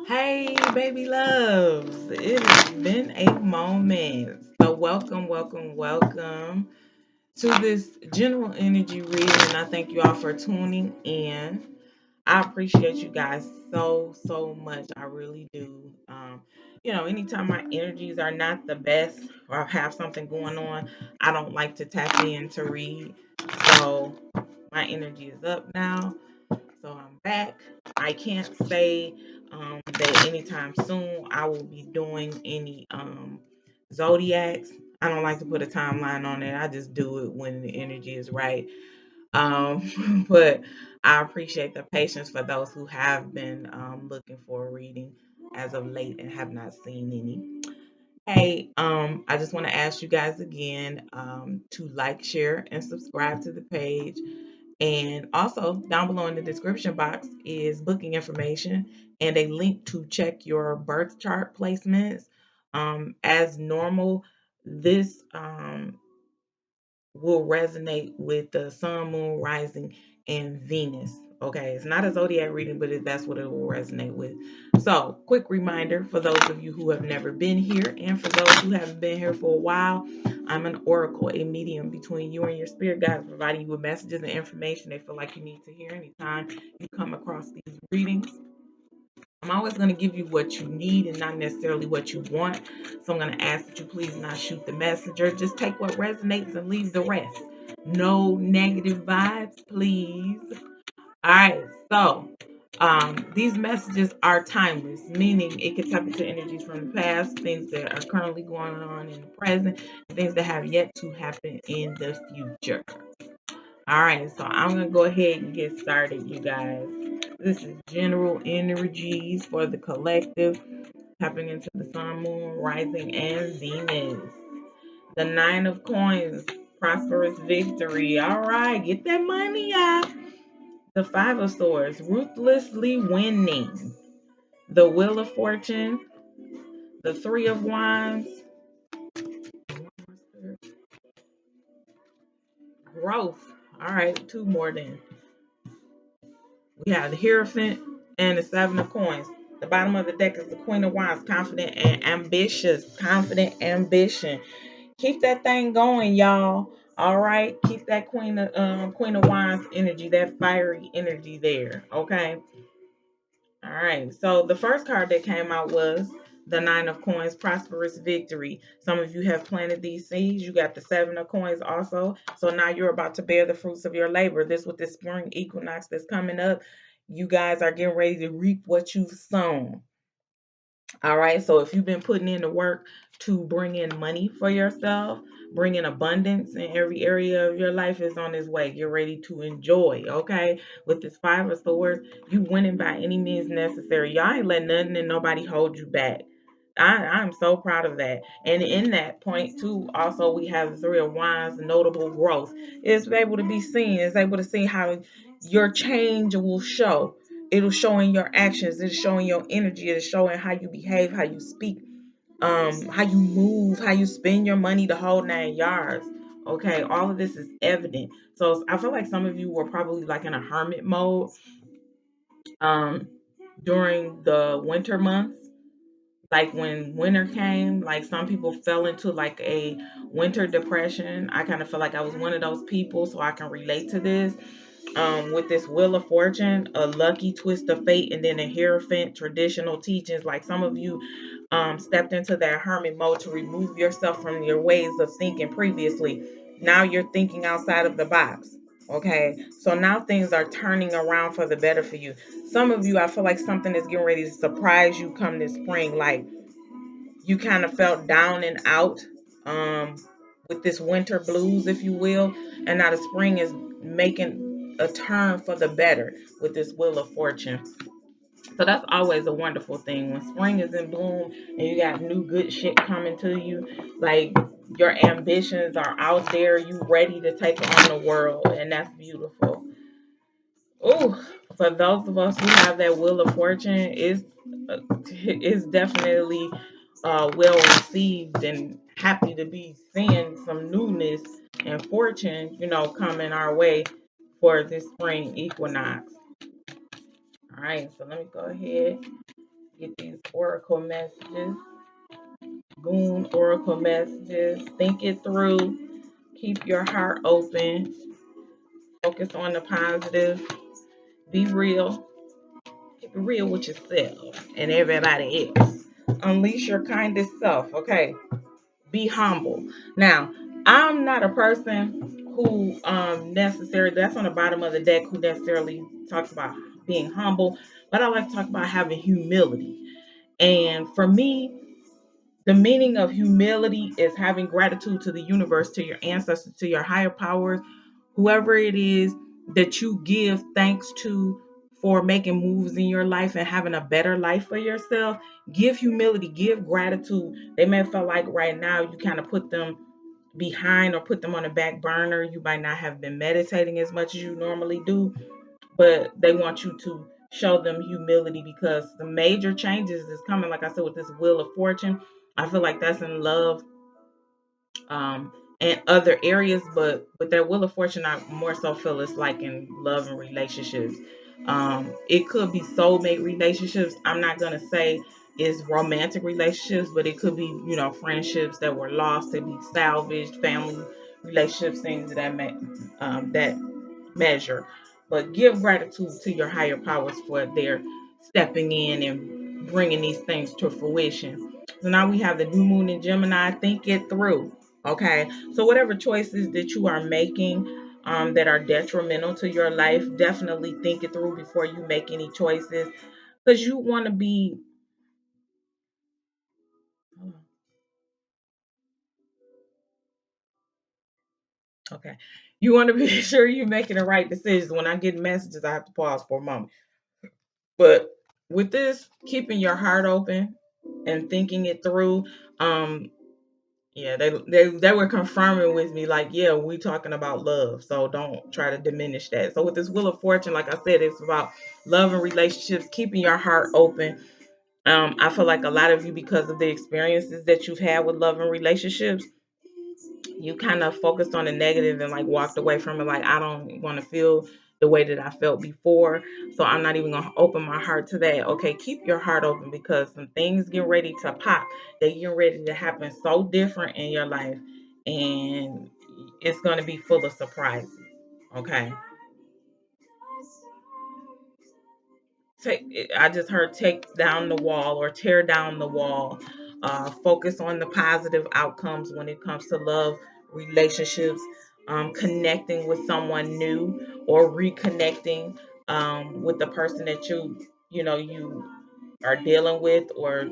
Hey, baby loves. It has been a moment. So, welcome to this general energy reading. I thank you all for tuning in. I appreciate you guys so much. I really do. Anytime my energies are not the best or I have something going on, I don't like to tap in to read. So, my energy is up now. So I'm back. I can't say that anytime soon I will be doing any zodiacs. I don't like to put a timeline on it. I just do it when the energy is right. But I appreciate the patience for those who have been looking for a reading as of late and have not seen any. Hey, I just want to ask you guys again to like, share, and subscribe to the page. And also, down below in the description box is booking information and a link to check your birth chart placements. As normal, this will resonate with the sun, moon, rising, and Venus. Okay, it's not a zodiac reading, but that's what it will resonate with. So, quick reminder for those of you who have never been here, and for those who haven't been here for a while, I'm an oracle, a medium between you and your spirit guides, providing you with messages and information they feel like you need to hear anytime you come across these readings. I'm always going to give you what you need and not necessarily what you want. So I'm going to ask that you please not shoot the messenger. Just take what resonates and leave the rest. No negative vibes, please. All right. So these messages are timeless, meaning it can tap into energies from the past, things that are currently going on in the present, things that have yet to happen in the future. All right, so I'm gonna go ahead and get started, you guys. This is general energies for the collective, tapping into the sun, moon, rising, and Venus. The nine of coins, prosperous victory. All right, get that money out. The five of swords, ruthlessly winning. The wheel of fortune, the three of wands, growth. All right, two more then. We have the Hierophant and the Seven of Coins. The bottom of the deck is the Queen of Wands, confident and ambitious. Confident ambition. Keep that thing going, y'all. All right, keep that Queen of Wands energy, that fiery energy there. Okay. All right. So the first card that came out was the Nine of Coins, prosperous victory. Some of you have planted these seeds. You got the Seven of Coins also. So now you're about to bear the fruits of your labor. This with the spring equinox that's coming up. You guys are getting ready to reap what you've sown. All right. So if you've been putting in the work to bring in money for yourself, bring in abundance in every area of your life is on its way. Get ready to enjoy. Okay. With this five of swords, you winning by any means necessary. Y'all ain't letting nothing and nobody hold you back. I'm so proud of that. And in that point too, also we have the three of wands, notable growth. It's able to be seen. It's able to see how your change will show. It'll show in your actions. It's showing your energy. It's showing how you behave, how you speak, how you move, how you spend your money, the whole 9 yards. Okay, all of this is evident. So I feel like some of you were probably like in a hermit mode um, during the winter months. Like when winter came, like some people fell into like a winter depression. I kind of feel like I was one of those people, so I can relate to this with this Wheel of Fortune, a lucky twist of fate, and then a Hierophant traditional teachings. Like some of you stepped into that hermit mode to remove yourself from your ways of thinking previously. Now you're thinking outside of the box. Okay, so now things are turning around for the better for you. Some of you, I feel like something is getting ready to surprise you come this spring. Like you kind of felt down and out um, with this winter blues, if you will, and now the spring is making a turn for the better with this Wheel of Fortune. So that's always a wonderful thing when spring is in bloom and you got new good shit coming to you. Like your ambitions are out there, you ready to take on the world, and that's beautiful. Oh, for those of us who have that Wheel of Fortune, it's definitely well received and happy to be seeing some newness and fortune, coming our way for this spring equinox. All right, so let me go ahead Get these oracle messages, moon oracle messages. Think it through. Keep your heart open. Focus on the positive. Be real. Keep it real with yourself and everybody else. Unleash your kindest self. Okay. Be humble. Now, I'm not a person who necessarily, that's on the bottom of the deck, who necessarily talks about being humble, but I like to talk about having humility. And for me, the meaning of humility is having gratitude to the universe, to your ancestors, to your higher powers, whoever it is that you give thanks to for making moves in your life and having a better life for yourself. Give humility, give gratitude. They may feel like right now you kind of put them behind or put them on the back burner. You might not have been meditating as much as you normally do, but they want you to show them humility because the major changes is coming. Like I said, with this wheel of fortune, I feel like that's in love, um, and other areas, but with that wheel of fortune, I more so feel it's like in love and relationships. It could be soulmate relationships. I'm not gonna say it's romantic relationships, but it could be, friendships that were lost to be salvaged, family relationships, things that that measure. But give gratitude to your higher powers for their stepping in and bringing these things to fruition. So now we have the new moon in Gemini. Think it through. Okay. So whatever choices that you are making, that are detrimental to your life, definitely think it through before you make any choices. Because you want to be, okay, you want to be sure you're making the right decisions. When I get messages, I have to pause for a moment. But with this, keeping your heart open and thinking it through, um, yeah, they were confirming with me like, yeah, we talking about love, so don't try to diminish that. So with this wheel of fortune, like I said, it's about love and relationships, keeping your heart open. I feel like a lot of you, because of the experiences that you've had with love and relationships, you kind of focused on the negative and like walked away from it. Like, I don't want to feel the way that I felt before, so I'm not even gonna open my heart to that. Okay, keep your heart open because some things get ready to pop. They get ready to happen so different in your life, and it's gonna be full of surprises. Okay, I just heard take down the wall or tear down the wall. Focus on the positive outcomes when it comes to love, relationships, connecting with someone new or reconnecting, with the person that you are dealing with, or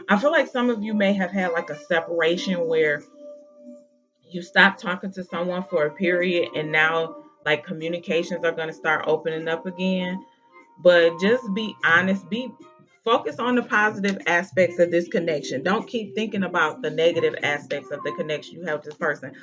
I feel like some of you may have had like a separation where you stopped talking to someone for a period, and now like communications are going to start opening up again. But just be honest, be focus on the positive aspects of this connection. Don't keep thinking about the negative aspects of the connection you have with this person.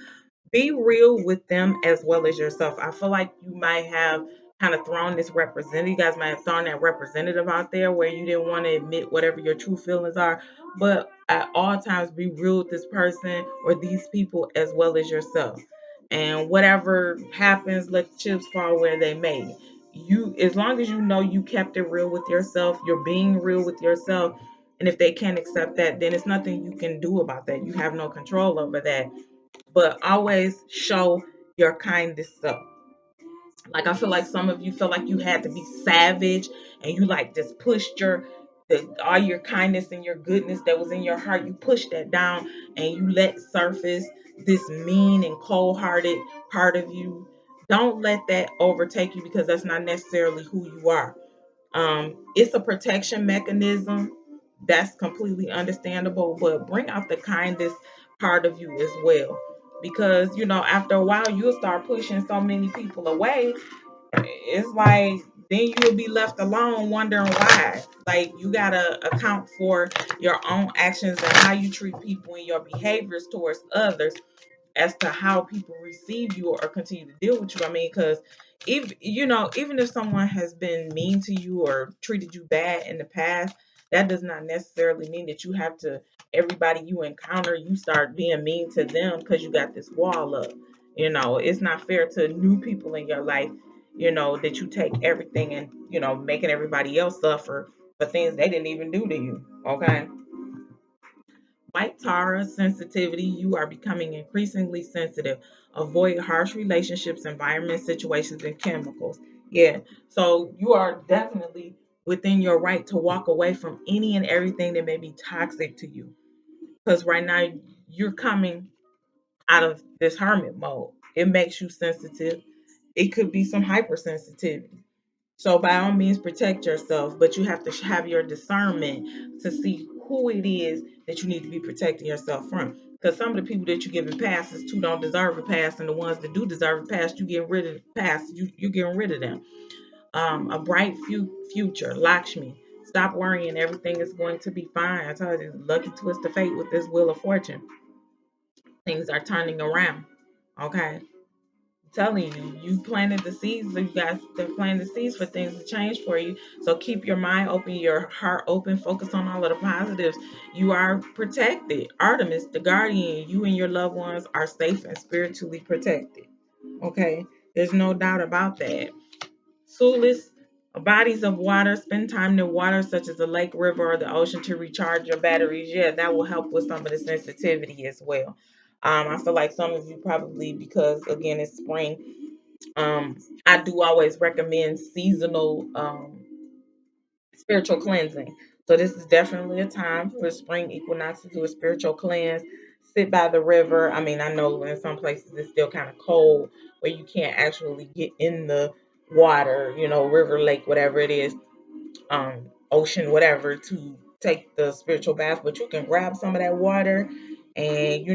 Be real with them as well as yourself. I feel like you might have kind of thrown this representative, you guys might have thrown that representative out there where you didn't want to admit whatever your true feelings are. But at all times, be real with this person or these people as well as yourself. And whatever happens, let the chips fall where they may. As long as you know you kept it real with yourself, you're being real with yourself. And if they can't accept that, then it's nothing you can do about that. You have no control over that, but always show your kindest self. Like, I feel like some of you feel like you had to be savage and you like just pushed all your kindness and your goodness that was in your heart, you pushed that down and you let surface this mean and cold-hearted part of you. Don't let that overtake you because that's not necessarily who you are. It's a protection mechanism. That's completely understandable, but bring out the kindest part of you as well. Because, after a while, you'll start pushing so many people away. It's like then you'll be left alone wondering why. Like, you got to account for your own actions and how you treat people and your behaviors towards others as to how people receive you or continue to deal with you. I mean, because even if someone has been mean to you or treated you bad in the past, that does not necessarily mean that you have to everybody you encounter, you start being mean to them because you got this wall up. It's not fair to new people in your life that you take everything and, making everybody else suffer for things they didn't even do to you. Okay. White Tara sensitivity, you are becoming increasingly sensitive. Avoid harsh relationships, environments, situations, and chemicals. Yeah. So you are definitely within your right to walk away from any and everything that may be toxic to you. Because right now you're coming out of this hermit mode. It makes you sensitive. It could be some hypersensitivity. So by all means, protect yourself, but you have to have your discernment to see who it is that you need to be protecting yourself from. Because some of the people that you're giving passes to don't deserve a pass, and the ones that do deserve a pass, you getting rid of the pass. You getting rid of them. A bright future, Lakshmi. Stop worrying. Everything is going to be fine. I told you, lucky twist of fate with this wheel of fortune. Things are turning around. Okay. Telling you, you planted the seeds. So you guys have planted the seeds for things to change for you. So keep your mind open, your heart open, focus on all of the positives. You are protected. Artemis, the guardian, you and your loved ones are safe and spiritually protected. Okay, there's no doubt about that. Sulis, bodies of water, spend time near water such as a lake, river, or the ocean to recharge your batteries. Yeah, that will help with some of the sensitivity as well. I feel like some of you probably, because again it's spring, um, I do always recommend seasonal spiritual cleansing. So this is definitely a time for spring equinox to do a spiritual cleanse. Sit by the river. I mean, I know in some places it's still kind of cold where you can't actually get in the water, river, lake, whatever it is, ocean, whatever, to take the spiritual bath. But you can grab some of that water and,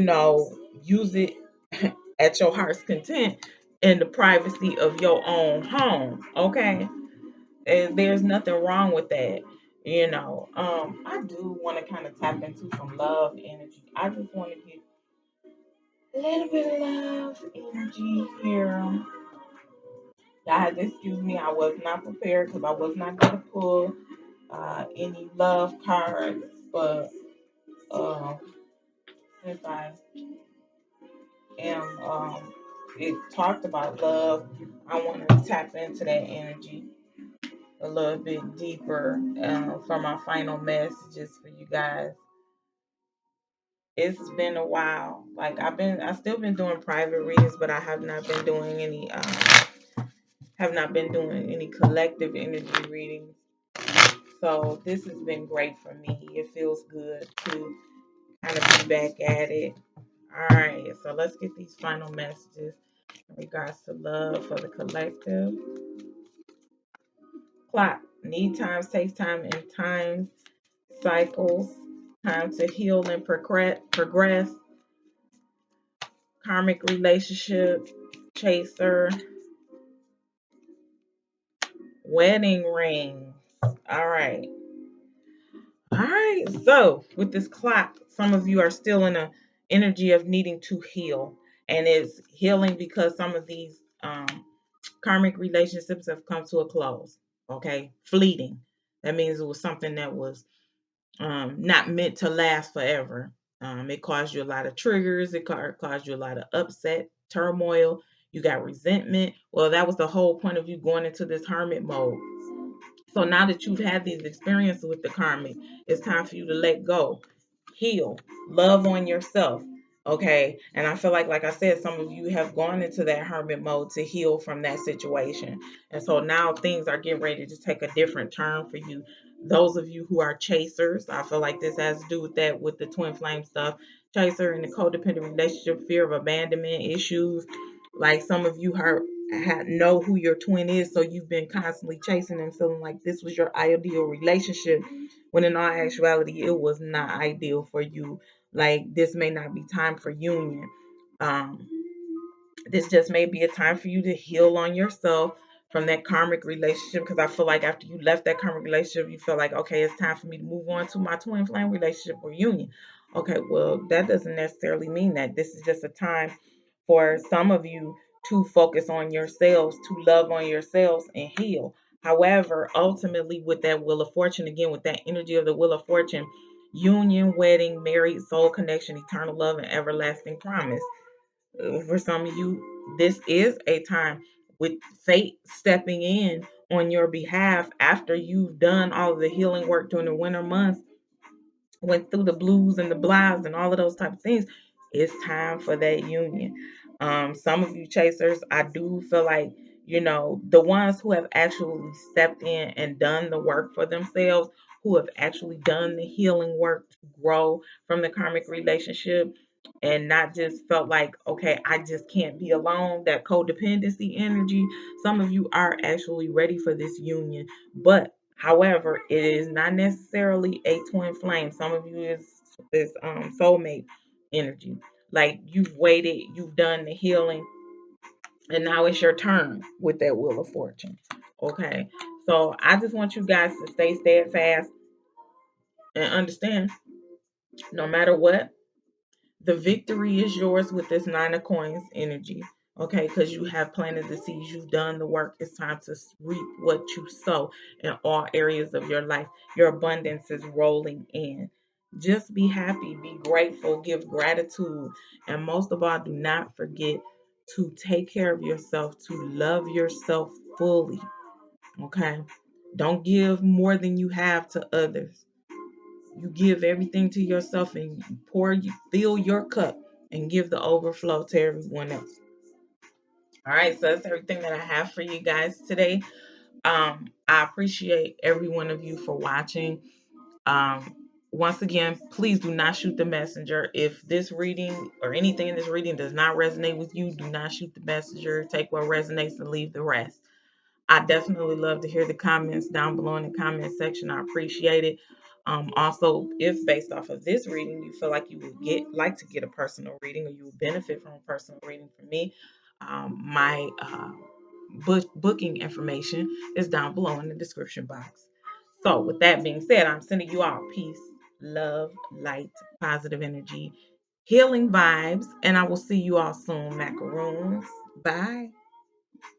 use it at your heart's content in the privacy of your own home. Okay. And there's nothing wrong with that. I do want to kind of tap into some love energy. I just want to get a little bit of love energy here. Guys, excuse me, I was not prepared because I was not going to pull any love cards, but uh, since I am, it talked about love, I want to tap into that energy a little bit deeper for my final messages for you guys. It's been a while. Like I still been doing private readings, but I have not been doing any collective energy readings. So this has been great for me. It feels good to kind of be back at it. All right, so let's get these final messages in regards to love for the collective. Clock. Need times, takes time, and times, cycles. Time to heal and progress. Karmic relationship. Chaser. Wedding rings. All right. All right. So with this clock, some of you are still in a energy of needing to heal, and it's healing because some of these karmic relationships have come to a close. Okay, fleeting. That means it was something that was not meant to last forever. It caused you a lot of triggers. It caused you a lot of upset, turmoil. You got resentment. Well, that was the whole point of you going into this hermit mode. So now that you've had these experiences with the karmic, it's time for you to let go, heal, love on yourself. Okay. And I feel like I said, some of you have gone into that hermit mode to heal from that situation. And so now things are getting ready to take a different turn for you. Those of you who are chasers, I feel like this has to do with that, with the twin flame stuff. Chaser in the codependent relationship, fear of abandonment issues. Like some of you know who your twin is, so you've been constantly chasing and feeling like this was your ideal relationship, when in all actuality it was not ideal for you. Like this may not be time for union. um this just may be a time for you to heal on yourself from that karmic relationship, because I feel like after you left that karmic relationship, you feel like, okay, it's time for me to move on to my twin flame relationship or union. Okay, well, that doesn't necessarily mean that. This is just a time for some of you to focus on yourselves, to love on yourselves and heal. However, ultimately, with that wheel of fortune, again, with that energy of the wheel of fortune, union, wedding, married, soul connection, eternal love, and everlasting promise. For some of you, this is a time with fate stepping in on your behalf after you've done all of the healing work during the winter months, went through the blues and the blahs and all of those type of things. It's time for that union. Some of you chasers, I do feel like, the ones who have actually stepped in and done the work for themselves, who have actually done the healing work to grow from the karmic relationship and not just felt like, okay, I just can't be alone, that codependency energy. Some of you are actually ready for this union, but however, it is not necessarily a twin flame. Some of you is soulmate energy. Like you've waited, you've done the healing, and now it's your turn with that wheel of fortune. Okay. So I just want you guys to stay steadfast and understand no matter what, the victory is yours with this nine of coins energy. Okay, because you have planted the seeds, you've done the work. It's time to reap what you sow in all areas of your life. Your abundance is rolling in. Just be happy, be grateful, give gratitude, and most of all, do not forget to take care of yourself, to love yourself fully. Okay, don't give more than you have to others. You give everything to yourself and you you fill your cup and give the overflow to everyone else. All right, so that's everything that I have for you guys today. I appreciate every one of you for watching. Um, Once again, please do not shoot the messenger. If this reading or anything in this reading does not resonate with you, do not shoot the messenger. Take what resonates and leave the rest. I definitely love to hear the comments down below in the comment section. I appreciate it. Also, if based off of this reading, you feel like you would like to get a personal reading or you would benefit from a personal reading from me, my booking information is down below in the description box. So, with that being said, I'm sending you all peace, love, light, positive energy, healing vibes, and I will see you all soon, macaroons. Bye.